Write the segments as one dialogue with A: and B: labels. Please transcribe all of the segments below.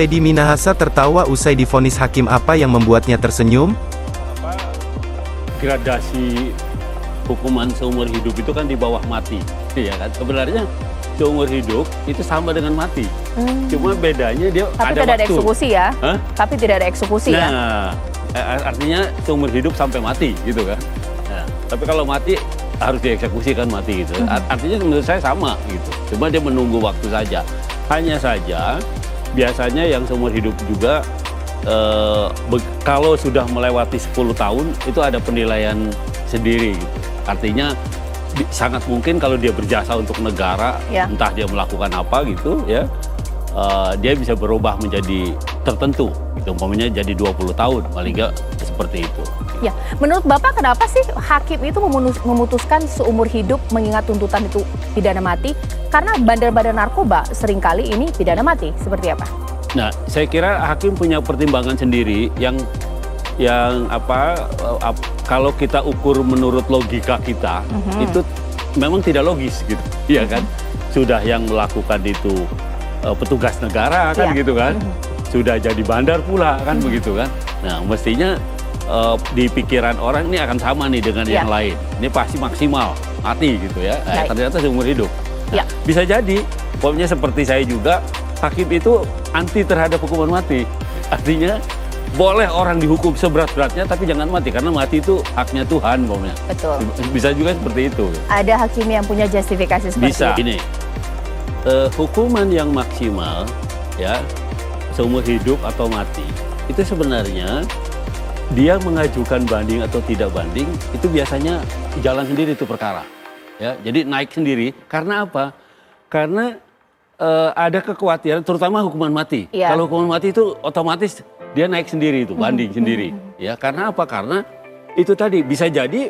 A: Teddy Minahasa tertawa usai divonis hakim. Apa yang membuatnya tersenyum?
B: Gradasi hukuman seumur hidup itu kan di bawah mati, ya kan? Sebenarnya seumur hidup itu sama dengan mati. Cuma bedanya dia
C: tapi
B: ada
C: tidak ada
B: waktu.
C: eksekusi ya.
B: Hah?
C: Tapi tidak ada eksekusi ya.
B: Nah, artinya seumur hidup sampai mati gitu kan. Nah, tapi kalau mati harus dieksekusi kan mati gitu. Artinya menurut saya sama gitu. Cuma dia menunggu waktu saja. Hanya saja biasanya yang seumur hidup juga kalau sudah melewati 10 tahun itu ada penilaian sendiri gitu. Artinya sangat mungkin kalau dia berjasa untuk negara, entah dia melakukan apa gitu ya, dia bisa berubah menjadi tertentu gitu, umpamanya jadi 20 tahun paling nggak seperti itu.
C: Ya, menurut Bapak kenapa sih hakim itu memutuskan seumur hidup mengingat tuntutan itu pidana mati? Karena bandar-bandar narkoba seringkali ini pidana mati, seperti apa?
B: Nah, saya kira hakim punya pertimbangan sendiri yang kalau kita ukur menurut logika kita itu memang tidak logis gitu, iya kan? Sudah yang melakukan itu petugas negara kan gitu kan, sudah jadi bandar pula kan begitu kan. Nah, mestinya di pikiran orang ini akan sama nih dengan yang lain. Ini pasti maksimal mati gitu ya. Ternyata seumur hidup. Nah, bisa jadi, pokoknya seperti saya juga, hakim itu anti terhadap hukuman mati. Artinya boleh orang dihukum seberat-beratnya tapi jangan mati, karena mati itu haknya Tuhan pokoknya.
C: Betul.
B: Bisa juga seperti itu.
C: Ada hakim yang punya justifikasi seperti
B: bisa.
C: itu.
B: Ini hukuman yang maksimal ya, seumur hidup atau mati, itu sebenarnya dia mengajukan banding atau tidak banding itu biasanya jalan sendiri itu perkara ya, jadi naik sendiri. Karena apa? Karena ada kekhawatiran terutama hukuman mati. Kalau hukuman mati itu otomatis dia naik sendiri itu, banding sendiri ya. Karena apa? Karena itu tadi bisa jadi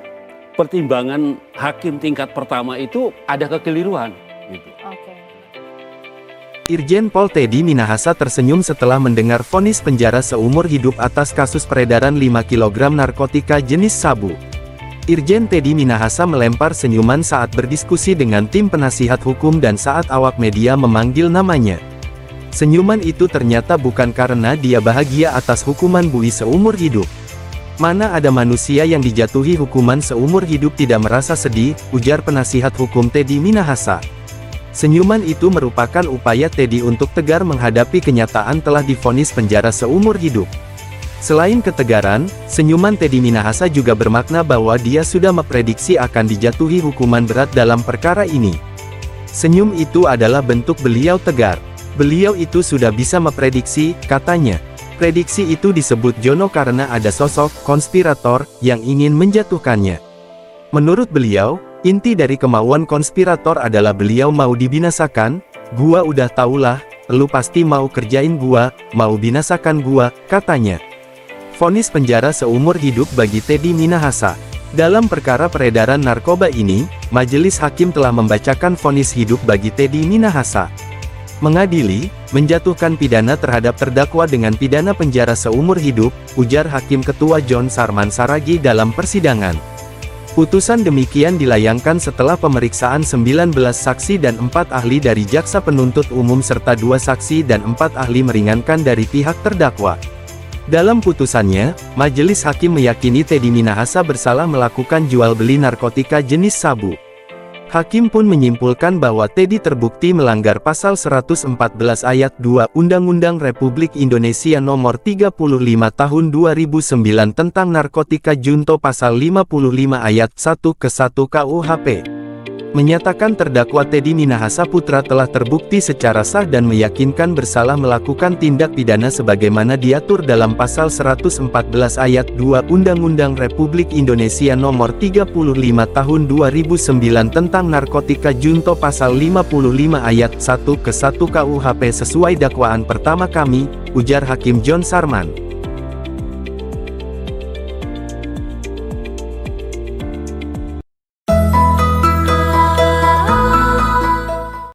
B: pertimbangan hakim tingkat pertama itu ada kekeliruan gitu.
A: Irjen Pol Teddy Minahasa tersenyum setelah mendengar vonis penjara seumur hidup atas kasus peredaran 5 kg narkotika jenis sabu. Irjen Teddy Minahasa melempar senyuman saat berdiskusi dengan tim penasihat hukum dan saat awak media memanggil namanya. Senyuman itu ternyata bukan karena dia bahagia atas hukuman buih seumur hidup. Mana ada manusia yang dijatuhi hukuman seumur hidup tidak merasa sedih, ujar penasihat hukum Teddy Minahasa. Senyuman itu merupakan upaya Teddy untuk tegar menghadapi kenyataan telah divonis penjara seumur hidup. Selain ketegaran, senyuman Teddy Minahasa juga bermakna bahwa dia sudah memprediksi akan dijatuhi hukuman berat dalam perkara ini. Senyum itu adalah bentuk beliau tegar. Beliau itu sudah bisa memprediksi, katanya. Prediksi itu disebut Jono karena ada sosok konspirator yang ingin menjatuhkannya. Menurut beliau, inti dari kemauan konspirator adalah beliau mau dibinasakan. Gua udah tahulah, lu pasti mau kerjain gua, mau binasakan gua, katanya. Vonis penjara seumur hidup bagi Teddy Minahasa. Dalam perkara peredaran narkoba ini, majelis hakim telah membacakan vonis hidup bagi Teddy Minahasa. Mengadili, menjatuhkan pidana terhadap terdakwa dengan pidana penjara seumur hidup, ujar Hakim Ketua John Sarman Saragi dalam persidangan. Putusan demikian dilayangkan setelah pemeriksaan 19 saksi dan 4 ahli dari jaksa penuntut umum serta 2 saksi dan 4 ahli meringankan dari pihak terdakwa. Dalam putusannya, majelis hakim meyakini Teddy Minahasa bersalah melakukan jual beli narkotika jenis sabu. Hakim pun menyimpulkan bahwa Teddy terbukti melanggar pasal 114 ayat 2 Undang-Undang Republik Indonesia Nomor 35 Tahun 2009 tentang narkotika junto pasal 55 ayat 1 ke 1 KUHP. Menyatakan terdakwa Teddy Minahasa Putra telah terbukti secara sah dan meyakinkan bersalah melakukan tindak pidana sebagaimana diatur dalam pasal 114 ayat 2 Undang-Undang Republik Indonesia Nomor 35 Tahun 2009 tentang narkotika junto pasal 55 ayat 1 ke 1 KUHP sesuai dakwaan pertama kami, ujar Hakim John Sarman.